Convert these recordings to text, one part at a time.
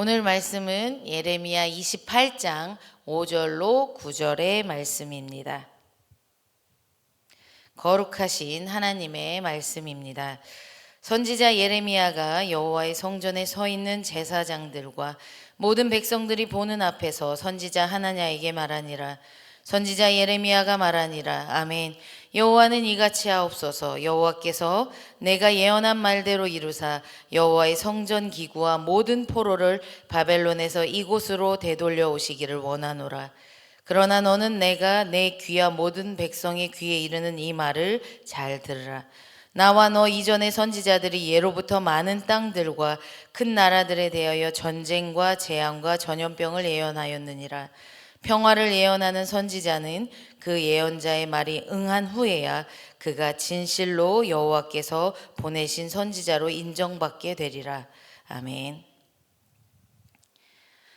오늘 말씀은 예레미야 28장 5절로 9절의 말씀입니다. 거룩하신 하나님의 말씀입니다. 선지자 예레미야가 여호와의 성전에 서 있는 제사장들과 모든 백성들이 보는 앞에서 선지자 하나냐에게 말하니라. 선지자 예레미야가 말하니라. 아멘. 여호와는 이같이 하옵소서. 여호와께서 내가 예언한 말대로 이루사 여호와의 성전 기구와 모든 포로를 바벨론에서 이곳으로 되돌려 오시기를 원하노라. 그러나 너는 내가 내 귀와 모든 백성의 귀에 이르는 이 말을 잘 들으라. 나와 너 이전의 선지자들이 예로부터 많은 땅들과 큰 나라들에 대하여 전쟁과 재앙과 전염병을 예언하였느니라. 평화를 예언하는 선지자는 그 예언자의 말이 응한 후에야 그가 진실로 여호와께서 보내신 선지자로 인정받게 되리라. 아멘.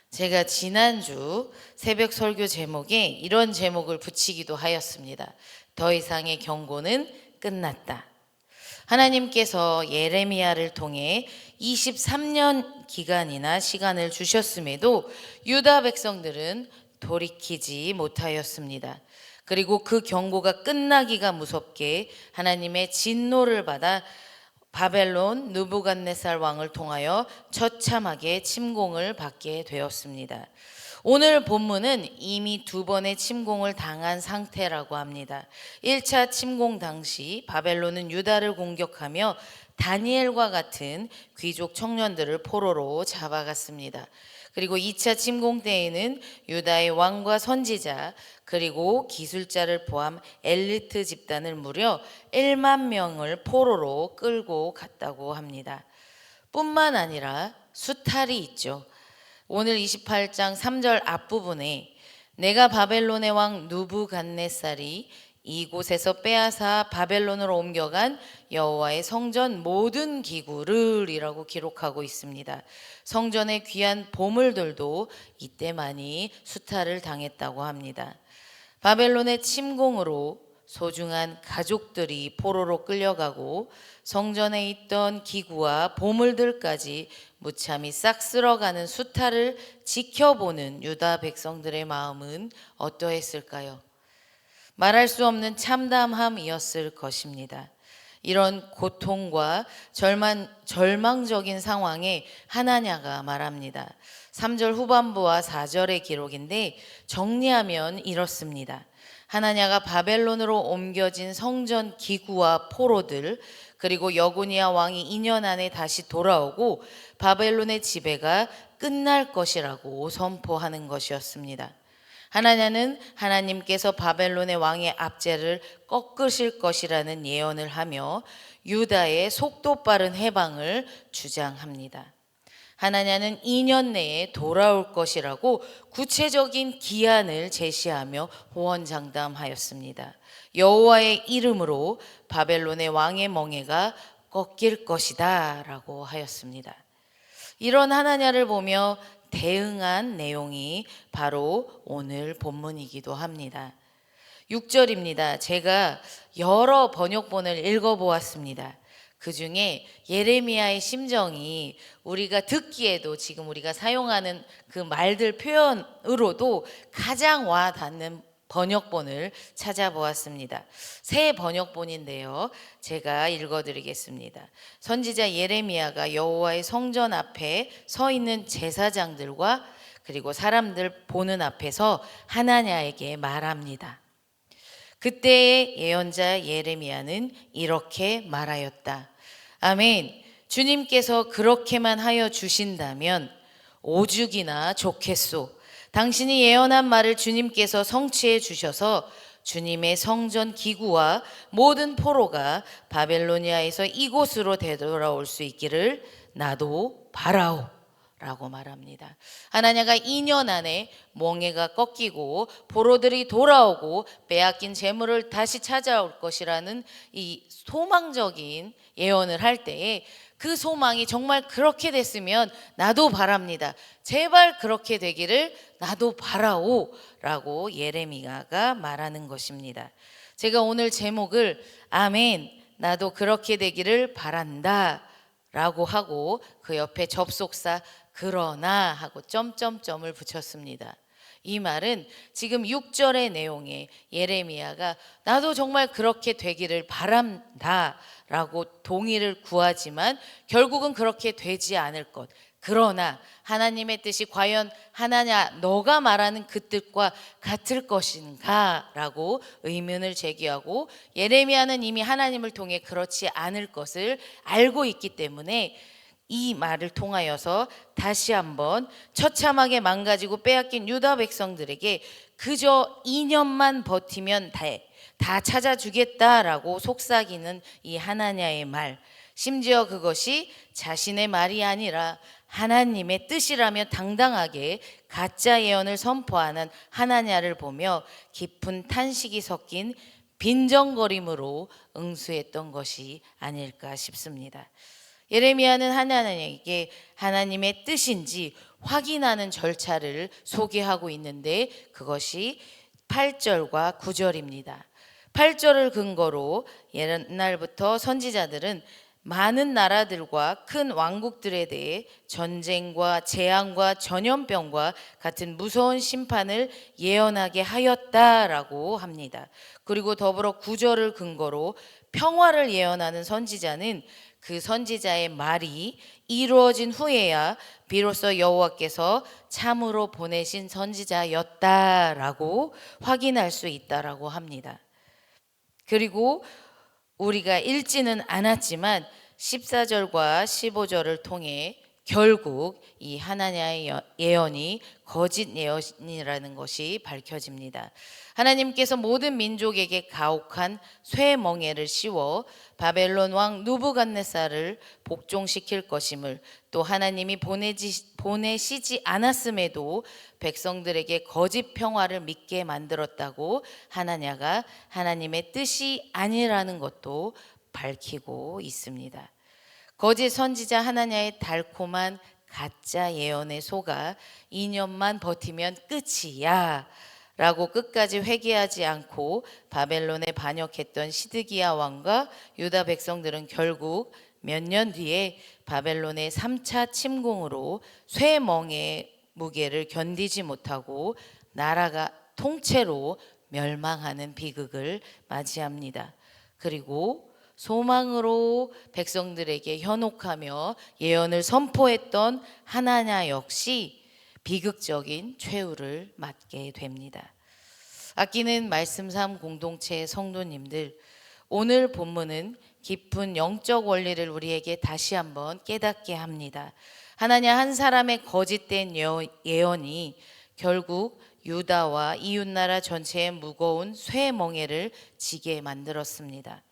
제가 지난주 새벽 설교 제목에 이런 제목을 붙이기도 하였습니다. 더 이상의 경고는 끝났다. 하나님께서 예레미야를 통해 23년 기간이나 시간을 주셨음에도 유다 백성들은 돌이키지 못하였습니다. 그리고 그 경고가 끝나기가 무섭게 하나님의 진노를 받아 바벨론 느부갓네살 왕을 통하여 처참하게 침공을 받게 되었습니다. 오늘 본문은 이미 두 번의 침공을 당한 상태라고 합니다. 1차 침공 당시 바벨론은 유다를 공격하며 다니엘과 같은 귀족 청년들을 포로로 잡아갔습니다. 그리고 2차 침공 때에는 유다의 왕과 선지자 그리고 기술자를 포함 엘리트 집단을 무려 1만 명을 포로로 끌고 갔다고 합니다. 뿐만 아니라 수탈이 있죠. 오늘 28장 3절 앞부분에 내가 바벨론의 왕 느부갓네살이 이곳에서 빼앗아 바벨론으로 옮겨간 여호와의 성전 모든 기구를 이라고 기록하고 있습니다. 성전의 귀한 보물들도 이때 많이 수탈을 당했다고 합니다. 바벨론의 침공으로 소중한 가족들이 포로로 끌려가고 성전에 있던 기구와 보물들까지 무참히 싹 쓸어가는 수탈을 지켜보는 유다 백성들의 마음은 어떠했을까요? 말할 수 없는 참담함이었을 것입니다. 이런 고통과 절망적인 상황에 하나냐가 말합니다. 3절 후반부와 4절의 기록인데 정리하면 이렇습니다. 하나냐가 바벨론으로 옮겨진 성전 기구와 포로들 그리고 여고니아 왕이 2년 안에 다시 돌아오고 바벨론의 지배가 끝날 것이라고 선포하는 것이었습니다. 하나냐는 하나님께서 바벨론의 왕의 압제를 꺾으실 것이라는 예언을 하며 유다의 속도 빠른 해방을 주장합니다. 하나냐는 2년 내에 돌아올 것이라고 구체적인 기한을 제시하며 호언장담하였습니다. 여호와의 이름으로 바벨론의 왕의 멍에가 꺾일 것이다 라고 하였습니다. 이런 하나냐를 보며 대응한 내용이 바로 오늘 본문이기도 합니다. 6절입니다. 제가 여러 번역본을 읽어보았습니다. 그 중에 예레미야의 심정이 우리가 듣기에도 지금 우리가 사용하는 그 말들 표현으로도 가장 와 닿는 번역본을 찾아보았습니다. 새 번역본인데요. 제가 읽어드리겠습니다. 선지자 예레미야가 여호와의 성전 앞에 서 있는 제사장들과 그리고 사람들 보는 앞에서 하나냐에게 말합니다. 그때의 예언자 예레미야는 이렇게 말하였다. 아멘. 주님께서 그렇게만 하여 주신다면 오죽이나 좋겠소. 당신이 예언한 말을 주님께서 성취해 주셔서 주님의 성전 기구와 모든 포로가 바벨로니아에서 이곳으로 되돌아올 수 있기를 나도 바라오 라고 말합니다. 하나냐가 2년 안에 멍에가 꺾이고 포로들이 돌아오고 빼앗긴 재물을 다시 찾아올 것이라는 이 소망적인 예언을 할 때에 그 소망이 정말 그렇게 됐으면 나도 바랍니다. 제발 그렇게 되기를 나도 바라오 라고 예레미야가 말하는 것입니다. 제가 오늘 제목을 아멘 나도 그렇게 되기를 바란다 라고 하고 그 옆에 접속사 그러나 하고 점점점을 붙였습니다. 이 말은 지금 6절의 내용에 예레미야가 나도 정말 그렇게 되기를 바란다 라고 동의를 구하지만 결국은 그렇게 되지 않을 것. 그러나 하나님의 뜻이 과연 하나냐 너가 말하는 그 뜻과 같을 것인가 라고 의문을 제기하고, 예레미야는 이미 하나님을 통해 그렇지 않을 것을 알고 있기 때문에 이 말을 통하여서 다시 한번 처참하게 망가지고 빼앗긴 유다 백성들에게 그저 2년만 버티면 다 찾아주겠다라고 속삭이는 이 하나냐의 말, 심지어 그것이 자신의 말이 아니라 하나님의 뜻이라며 당당하게 가짜 예언을 선포하는 하나냐를 보며 깊은 탄식이 섞인 빈정거림으로 응수했던 것이 아닐까 싶습니다. 예레미야는 하나님에게 하나님의 뜻인지 확인하는 절차를 소개하고 있는데 그것이 8절과 9절입니다. 8절을 근거로 옛날부터 선지자들은 많은 나라들과 큰 왕국들에 대해 전쟁과 재앙과 전염병과 같은 무서운 심판을 예언하게 하였다라고 합니다. 그리고 더불어 9절을 근거로 평화를 예언하는 선지자는 그 선지자의 말이 이루어진 후에야 비로소 여호와께서 참으로 보내신 선지자였다라고 확인할 수 있다라고 합니다. 그리고 우리가 읽지는 않았지만 14절과 15절을 통해 결국 이 하나냐의 예언이 거짓 예언이라는 것이 밝혀집니다. 하나님께서 모든 민족에게 가혹한 쇠멍에를 씌워 바벨론 왕 누부갓네살을 복종시킬 것임을, 또 하나님이 보내시지 않았음에도 백성들에게 거짓 평화를 믿게 만들었다고 하나냐가 하나님의 뜻이 아니라는 것도 밝히고 있습니다. 거짓 선지자 하나냐의 달콤한 가짜 예언에 속아 2년만 버티면 끝이야 라고 끝까지 회개하지 않고 바벨론에 반역했던 시드기야 왕과 유다 백성들은 결국 몇 년 뒤에 바벨론의 3차 침공으로 쇠멍의 무게를 견디지 못하고 나라가 통째로 멸망하는 비극을 맞이합니다. 그리고 소망으로 백성들에게 현혹하며 예언을 선포했던 하나냐 역시 비극적인 최후를 맞게 됩니다. 아끼는 말씀 삶 공동체 성도님들, 오늘 본문은 깊은 영적 원리를 우리에게 다시 한번 깨닫게 합니다. 하나냐 한 사람의 거짓된 예언이 결국 유다와 이웃나라 전체에 무거운 쇠멍에를 지게 만들었습니다.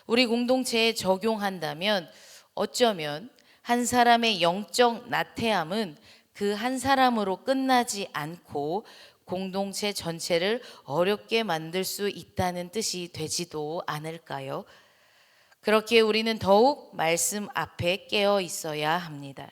우리 공동체에 적용한다면 어쩌면 한 사람의 영적 나태함은 그 한 사람으로 끝나지 않고 공동체 전체를 어렵게 만들 수 있다는 뜻이 되지도 않을까요? 그렇게 우리는 더욱 말씀 앞에 깨어 있어야 합니다.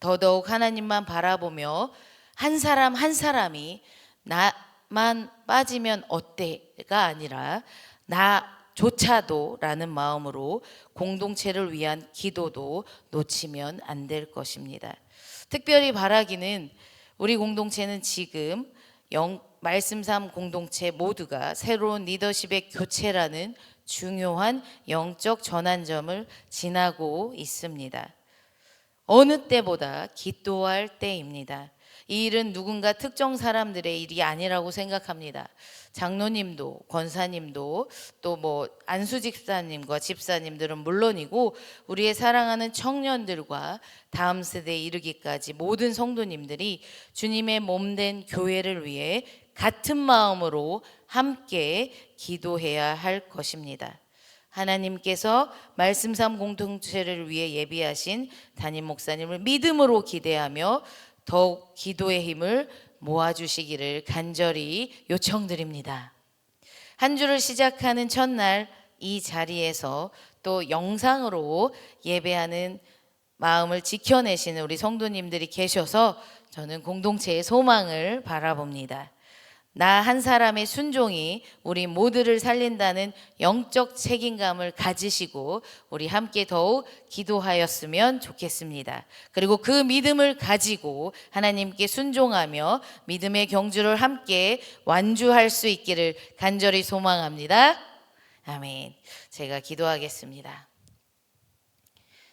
더더욱 하나님만 바라보며 한 사람 한 사람이 나만 빠지면 어때가 아니라 나조차도 라는 마음으로 공동체를 위한 기도도 놓치면 안 될 것입니다. 특별히 바라기는 우리 공동체는 지금 말씀 삶 공동체 모두가 새로운 리더십의 교체라는 중요한 영적 전환점을 지나고 있습니다. 어느 때보다 기도할 때입니다. 이 일은 누군가 특정 사람들의 일이 아니라고 생각합니다. 장로님도 권사님도 또 안수 집사님과 집사님들은 물론이고 우리의 사랑하는 청년들과 다음 세대에 이르기까지 모든 성도님들이 주님의 몸된 교회를 위해 같은 마음으로 함께 기도해야 할 것입니다. 하나님께서 말씀 삶 공동체를 위해 예비하신 담임 목사님을 믿음으로 기대하며 더욱 기도의 힘을 모아주시기를 간절히 요청드립니다. 한 주를 시작하는 첫날 이 자리에서 또 영상으로 예배하는 마음을 지켜내시는 우리 성도님들이 계셔서 저는 공동체의 소망을 바라봅니다. 나 한 사람의 순종이 우리 모두를 살린다는 영적 책임감을 가지시고 우리 함께 더욱 기도하였으면 좋겠습니다. 그리고 그 믿음을 가지고 하나님께 순종하며 믿음의 경주를 함께 완주할 수 있기를 간절히 소망합니다. 아멘. 제가 기도하겠습니다.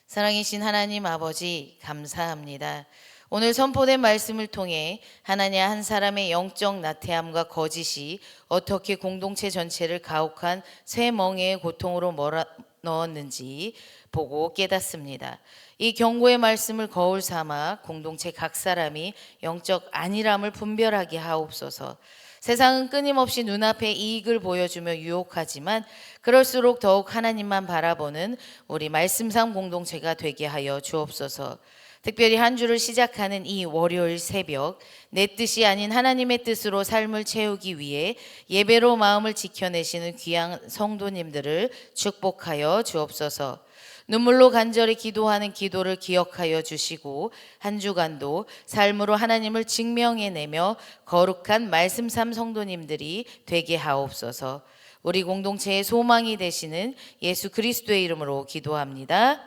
사랑이신 하나님 아버지, 감사합니다. 오늘 선포된 말씀을 통해 하나님 한 사람의 영적 나태함과 거짓이 어떻게 공동체 전체를 가혹한 쇠멍에의 고통으로 몰아넣었는지 보고 깨닫습니다. 이 경고의 말씀을 거울 삼아 공동체 각 사람이 영적 안일함을 분별하게 하옵소서. 세상은 끊임없이 눈앞에 이익을 보여주며 유혹하지만 그럴수록 더욱 하나님만 바라보는 우리 말씀상 공동체가 되게 하여 주옵소서. 특별히 한 주를 시작하는 이 월요일 새벽, 내 뜻이 아닌 하나님의 뜻으로 삶을 채우기 위해 예배로 마음을 지켜내시는 귀한 성도님들을 축복하여 주옵소서. 눈물로 간절히 기도하는 기도를 기억하여 주시고 한 주간도 삶으로 하나님을 증명해내며 거룩한 말씀삼 성도님들이 되게 하옵소서. 우리 공동체의 소망이 되시는 예수 그리스도의 이름으로 기도합니다.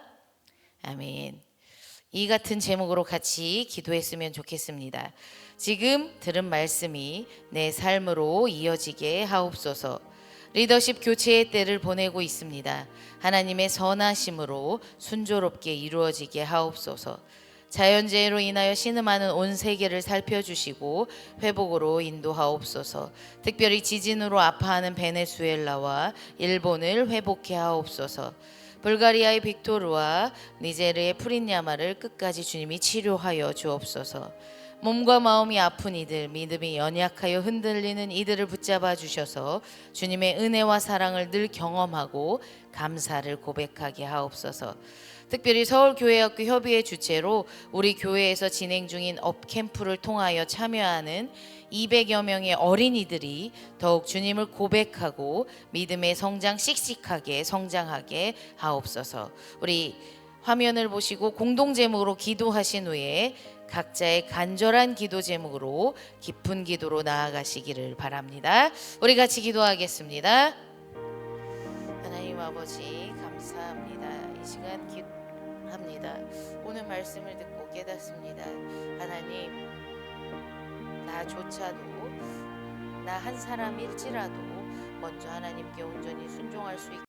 아멘. 이 같은 제목으로 같이 기도했으면 좋겠습니다. 지금 들은 말씀이 내 삶으로 이어지게 하옵소서. 리더십 교체의 때를 보내고 있습니다. 하나님의 선하심으로 순조롭게 이루어지게 하옵소서. 자연재해로 인하여 신음하는 온 세계를 살펴주시고 회복으로 인도하옵소서. 특별히 지진으로 아파하는 베네수엘라와 일본을 회복해 하옵소서. 불가리아의 빅토르와 니제르의 프린야마를 끝까지 주님이 치료하여 주옵소서. 몸과 마음이 아픈 이들, 믿음이 연약하여 흔들리는 이들을 붙잡아 주셔서 주님의 은혜와 사랑을 늘 경험하고 감사를 고백하게 하옵소서. 특별히 서울교회학교 협의회 주최로 우리 교회에서 진행 중인 업캠프를 통하여 참여하는 200여 명의 어린이들이 더욱 주님을 고백하고 믿음의 성장 씩씩하게 성장하게 하옵소서. 우리 화면을 보시고 공동 제목으로 기도하신 후에 각자의 간절한 기도 제목으로 깊은 기도로 나아가시기를 바랍니다. 우리 같이 기도하겠습니다. 하나님 아버지 감사합니다. 이 시간 기도합니다. 오늘 말씀을 듣고 깨닫습니다. 하나님, 나조차도 나 한 사람일지라도 먼저 하나님께 온전히 순종할 수 있게